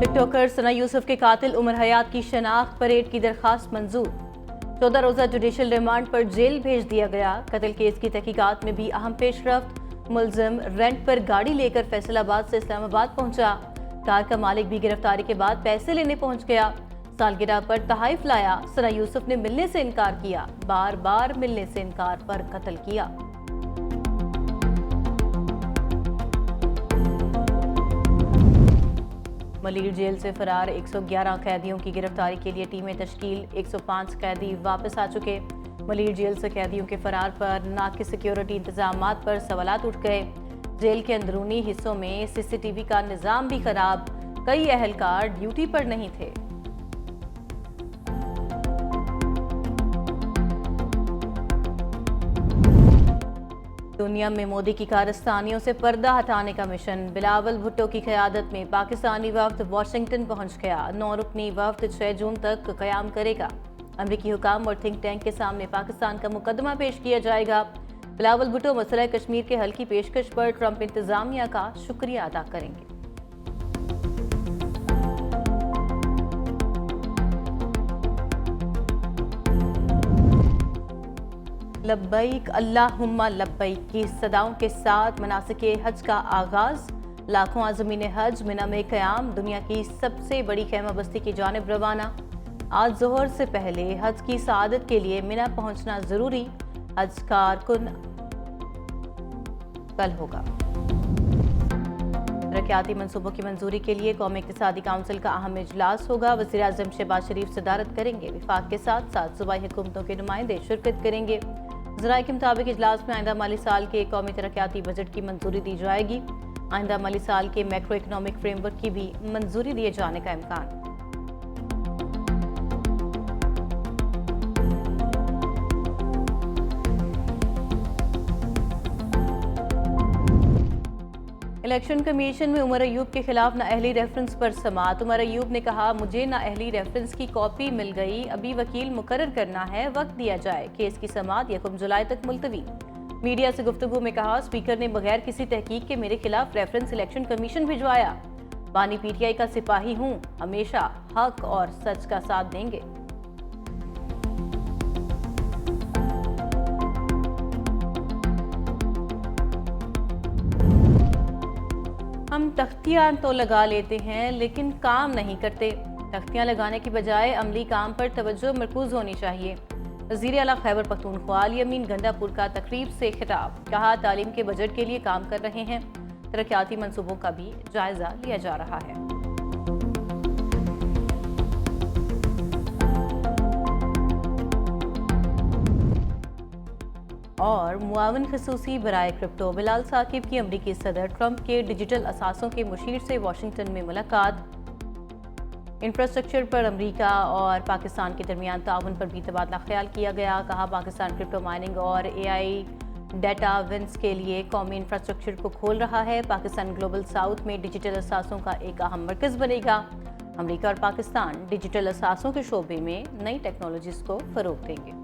टिक talker सना यूसुफ के कातिल उमर हयात की शनाख्त परेड की दरखास्त मंजूर। 14 रोज़ा जुडिशल रिमांड पर जेल भेज दिया गया। कत्ल केस की तहकीकात में भी अहम पेशरफ्त। मुलजिम रेंट पर गाड़ी लेकर फैसलाबाद से इस्लामाबाद पहुंचा। कार का मालिक भी गिरफ्तारी के बाद पैसे लेने पहुंच गया। सालगिरह पर तहाइफ लाया। सना यूसुफ ने मिलने से इनकार किया। बार बार मिलने से इनकार पर कत्ल किया। मलीर जेल से फरार 111 कैदियों की गिरफ्तारी के लिए टीमें तश्कील। 105 कैदी वापस आ चुके। मलीर जेल से कैदियों के फरार पर नाकिस सिक्योरिटी इंतजामात पर सवालात उठ गए। जेल के अंदरूनी हिस्सों में सीसीटीवी का निज़ाम भी खराब। कई अहलकार ड्यूटी पर नहीं थे। दुनिया में मोदी की कारस्तानियों से पर्दा हटाने का मिशन। बिलावल भुट्टो की क़यादत में पाकिस्तानी वफ्द वाशिंगटन पहुंच गया। 9 रुकनी वफ्द 6 जून तक क़याम करेगा। अमरीकी हुकाम और थिंक टैंक के सामने पाकिस्तान का मुकदमा पेश किया जाएगा। बिलावल भुट्टो मसला कश्मीर के हल की पेशकश पर ट्रंप इंतजामिया का शुक्रिया अदा करेंगे। लब्बैक अल्लाहुम्मा लब्बैक की सदाओं के साथ मनासिके हज का आगाज। लाखों आज़मीन हज मिना में क़याम। दुनिया की सबसे बड़ी खैमा बस्ती की जानिब रवाना। आज ज़ोहर से पहले हज की सआदत के लिए मिना पहुंचना ज़रूरी। हज कारकुन कल होगा। तरक्याती मंसूबों की मंजूरी के लिए कौमी इक़्तिसादी काउंसिल का अहम इजलास होगा। वज़ीर आज़म शहबाज शरीफ सदारत करेंगे। विफाक के साथ साथ सूबाई हुकूमतों के नुमाइंदे शिरकत करेंगे। ज़राए के मुताबिक इजलास में आइंदा माली साल के कौमी तरक्याती बजट की मंजूरी दी जाएगी। आइंदा माली साल के मैक्रो इकनॉमिक फ्रेमवर्क की भी मंजूरी दिए जाने का इम्कान। इलेक्शन कमीशन में उमर अयूब के खिलाफ नाअहली रेफरेंस पर समाअत। उमर अयूब ने कहा, मुझे नाअहली रेफरेंस की कॉपी मिल गई, अभी वकील मुकर्रर करना है, वक्त दिया जाए। केस की समाअत 1 जुलाई तक मुलतवी। मीडिया से गुफ्तगू में कहा, स्पीकर ने बगैर किसी तहकीक के मेरे खिलाफ रेफरेंस इलेक्शन कमीशन भिजवाया। बानी पीटीआई का सिपाही हूँ, हमेशा हक और सच का साथ देंगे। हम तख्तियां तो लगा लेते हैं लेकिन काम नहीं करते। तख्तियां लगाने की बजाय अमली काम पर तवज्जो मरकूज होनी चाहिए। वज़ीर आला खैबर पख्तूनख्वा अमीन गंडापुर का तकरीब से खिताब। कहा, तालीम के बजट के लिए काम कर रहे हैं। तरक्याती मंसूबों का भी जायजा लिया जा रहा है। और मुआवन खसूसी बराए क्रिप्टो बिलाल साकिब की अमरीकी सदर ट्रंप के डिजिटल असासों के मुशीर से वाशिंगटन में मुलाकात। इंफ्रास्ट्रक्चर पर अमरीका और पाकिस्तान के दरमियान ताउन पर भी तबादला ख्याल किया गया। कहा, पाकिस्तान क्रिप्टो माइनिंग और एआई डाटा विंस के लिए कौमी इंफ्रास्ट्रक्चर को खोल रहा है। पाकिस्तान ग्लोबल साउथ में डिजिटल असासों का एक अहम मरकज बनेगा। अमरीका और पाकिस्तान डिजिटल असासों के शोबे में नई टेक्नोलॉजीज को फरोग देंगे।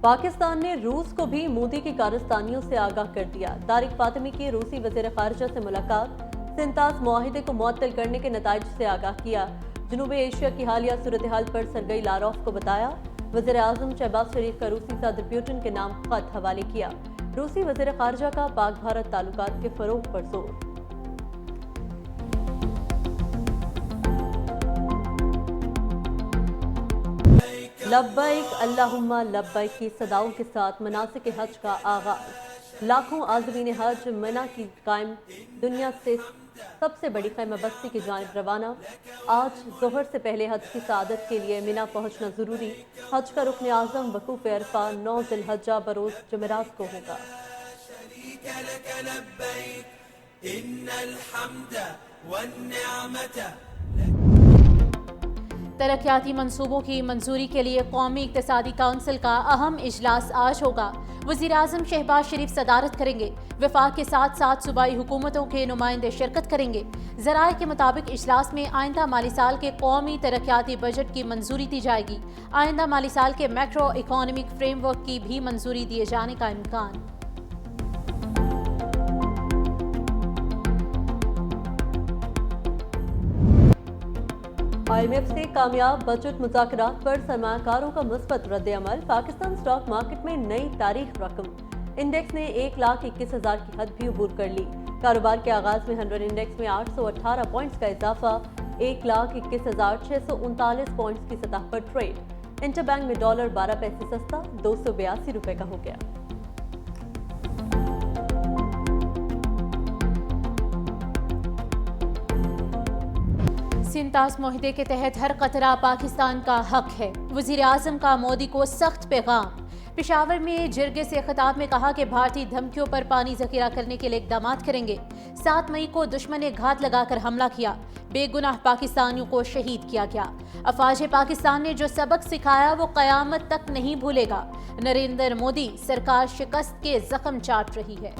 पाकिस्तान ने रूस को भी मोदी की कारस्तानियों से आगाह कर दिया। तारिक फातिमी की रूसी वज़ीर ख़ारिजा से मुलाकात। सिंतास मुआहिदे को मुअत्तल करने के नताइज से आगाह किया। जनूबी एशिया की हालिया सूरत हाल पर सरगई लारोफ को बताया। वज़ीर आज़म शहबाज शरीफ का रूसी सदर पुतिन के नाम खत हवाले किया। रूसी वज़ीर ख़ारिजा का पाक भारत ताल्लुकात के फ़रोग़ पर जोर। लब्बैक अल्लाहुम्मा लब्बैक की सदाओं के साथ मनासिक हज का आगाज। लाखों आज़मीन हज मिना की कायम दुनिया से सबसे बड़ी खैमा बस्ती की जानिब रवाना। आज ज़ोहर से पहले हज की सआदत के लिए मिना पहुंचना ज़रूरी। हज का रुकन आज़म वकूफ़ अरफा 9 ज़िलहज्जा बरोज़ जुमेरात को होगा। तरक्याती मंसूबों की मंजूरी के लिए कौमी इक़्तिसादी काउंसिल का अहम इजलास आज होगा। वज़ीर आज़म शहबाज शरीफ सदारत करेंगे। वफाक के साथ साथ सूबाई हुकूमतों के नुमाइंदे शिरकत करेंगे। ज़राए के मुताबिक इजलास में आइंदा माली साल के कौमी तरक्याती बजट की मंजूरी दी जाएगी। आइंदा माली साल के मैक्रो इकॉनमिक फ्रेमवर्क की भी मंजूरी दिए जाने का इम्कान। IMF से कामयाब बजट मुज़ाकरात पर सरमायाकारों का मुस्बत रद्द-ए-अमल। पाकिस्तान स्टॉक मार्केट में नई तारीख रकम। इंडेक्स ने 1,21,000 की हद भी अबूर कर ली। कारोबार के आगाज में 100 इंडेक्स में 818 पॉइंट्स का इजाफा, 1,21,639 पॉइंट्स की सतह पर ट्रेड। इंटरबैंक में डॉलर 12 पैसे सस्ता 282 रुपए का हो गया। सिंतास मुआहदे के तहत हर कतरा पाकिस्तान का हक है। वज़ीर आज़म का मोदी को सख्त पैगाम। पेशावर में जिरगे से खिताब में कहा कि भारतीय धमकियों पर पानी जखीरा करने के लिए इक़दाम करेंगे। 7 मई को दुश्मन ने घात लगाकर हमला किया, बेगुनाह पाकिस्तानियों को शहीद किया गया। अफवाज पाकिस्तान ने जो सबक सिखाया वो क़यामत तक नहीं भूलेगा। नरेंद्र मोदी सरकार शिकस्त के जख्म चाट रही है।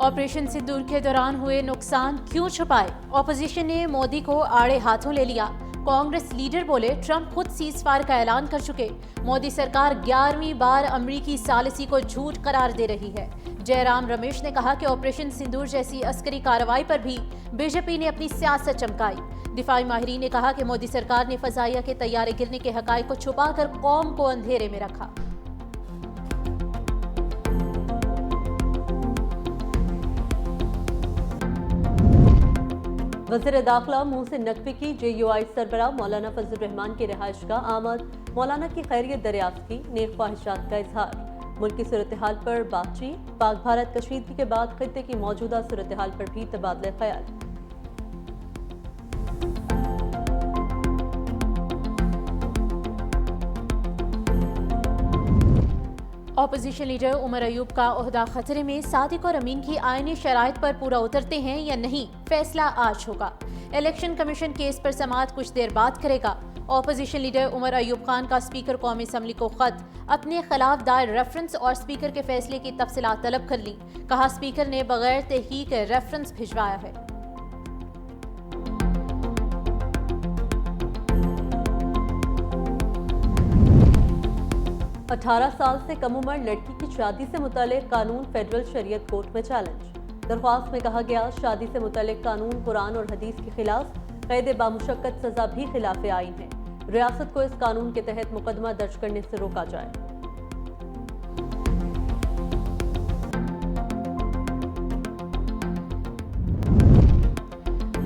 ऑपरेशन सिंदूर के दौरान हुए नुकसान क्यों छुपाए? ऑपोजिशन ने मोदी को आड़े हाथों ले लिया। कांग्रेस लीडर बोले ट्रंप खुद सीज फायर का ऐलान कर चुके। मोदी सरकार 11वीं बार अमरीकी सालिसी को झूठ करार दे रही है। जयराम रमेश ने कहा कि ऑपरेशन सिंदूर जैसी अस्करी कार्रवाई पर भी बीजेपी ने अपनी सियासत चमकाई। दिफाई माहिरीन ने कहा कि मोदी सरकार ने फजाइया के तैयारे गिरने के हकायक को छुपाकर कौम को अंधेरे में रखा। वज़ीर दाखिला मुंह से नकवी की। JUI सरबराह मौलाना फजल रहमान की रिहाइश का आमद। मौलाना की खैरियत दरियाफ्त की, नेक ख्वाहिशात का इजहार। मुल्क की सूरत हाल पर बातचीत। पाक भारत कशीदगी के बाद खित्ते की मौजूदा सूरत हाल पर भी तबादले ख्याल। ऑपोजिशन लीडर उमर अयूब का ओहदा खतरे में। सादिक और अमीन की आईनी शराइत पर पूरा उतरते हैं या नहीं, फैसला आज होगा। इलेक्शन कमीशन केस पर समाअत कुछ देर बाद करेगा। ऑपोजिशन लीडर उमर अयूब खान का स्पीकर कौमी असम्बली को खत, अपने खिलाफ दायर रेफरेंस और स्पीकर के फैसले की तफसीलात तलब कर ली। कहा स्पीकर ने बगैर तहकीक रेफरेंस भिजवाया है। अठारह साल से कम उम्र लड़की की शादी से मुतालिक कानून फेडरल शरीयत कोर्ट में चैलेंज। दरख्वास्त में कहा गया शादी से मुतालिक कानून कुरान और हदीस के खिलाफ, कैद बामुशक्कत सजा भी खिलाफ आईन है। रियासत को इस कानून के तहत मुकदमा दर्ज करने से रोका जाए।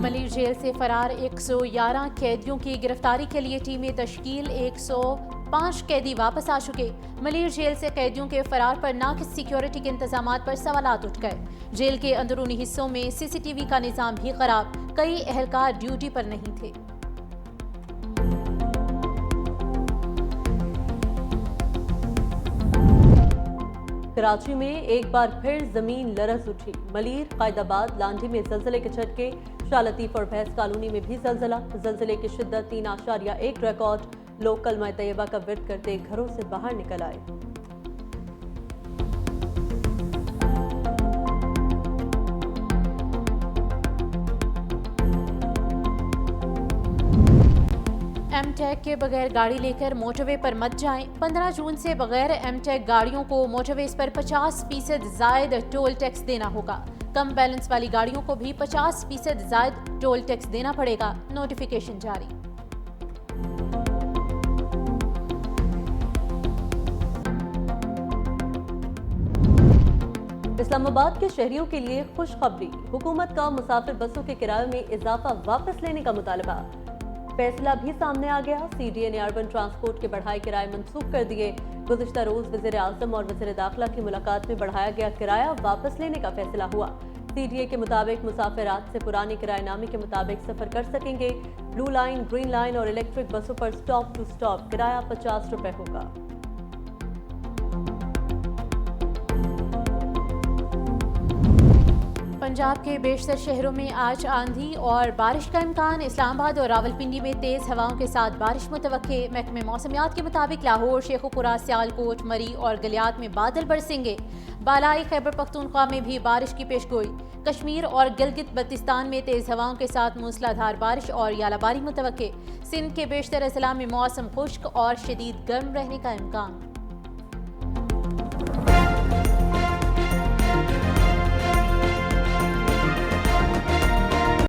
मलिर जेल से फरार 111 कैदियों की गिरफ्तारी के लिए टीमें तश्कील। 105 कैदी वापस आ चुके। मलिर जेल से कैदियों के फरार पर नाकिस सिक्योरिटी के इंतजामात पर सवालात उठ गए। जेल के अंदरूनी हिस्सों में CCTV का निज़ाम भी खराब, कई एहलकार ड्यूटी पर नहीं थे। कराची में एक बार फिर जमीन लरज उठी। मलीर, कायदाबाद, लांडी में जलजले के झटके। शाह लतीफ और भैंस कॉलोनी में भी जलजला। जलजले की शिद्दत 3.1 रिकॉर्ड। लोग कलमा तैयबा का विर्द करते घरों से बाहर निकल आए। एमटेक के बगैर गाड़ी लेकर मोटरवे पर मत जाएं। 15 जून से बगैर एमटेक गाड़ियों को मोटरवेज पर 50% जायद टोल टैक्स देना होगा। कम बैलेंस वाली गाड़ियों को भी 50% जायद टोल टैक्स देना पड़ेगा। नोटिफिकेशन जारी। इस्लामाबाद के शहरियों के लिए खुशखबरी। हुकूमत का मुसाफिर बसों के किराए में इजाफा वापस लेने का मुतालबा। फैसला भी सामने आ गया। CDA ने अर्बन ट्रांसपोर्ट के बढ़ाए किराए मंसूख कर दिए। गुज़िश्ता रोज वज़ीर आज़म और वज़ीर दाखिला की मुलाकात में बढ़ाया गया किराया वापस लेने का फैसला हुआ। CDA के मुताबिक मुसाफिर आज से पुराने किराएनामे के मुताबिक सफर कर सकेंगे। ब्लू लाइन, ग्रीन लाइन और इलेक्ट्रिक बसों पर स्टॉप टू स्टॉप किराया 50 रुपए होगा। पंजाब के बेशतर शहरों में आज आंधी और बारिश का इम्कान। इस्लामाबाद और रावलपिंडी में तेज हवाओं के साथ बारिश मुतवक्के। महकमे मौसमियात के मुताबिक लाहौर, शेखुपुरा, सियालकोट, मरी और गलियात में बादल बरसेंगे। बालाई खैबर पख्तूनख्वा में भी बारिश की पेशगोई। कश्मीर और गिलगित बल्तिस्तान में तेज हवाओं के साथ मूसलाधार बारिश और यालाबारी मुतवक्के। सिंध के बेशतर अजला में मौसम खुश्क और शदीद गर्म रहने का इम्कान।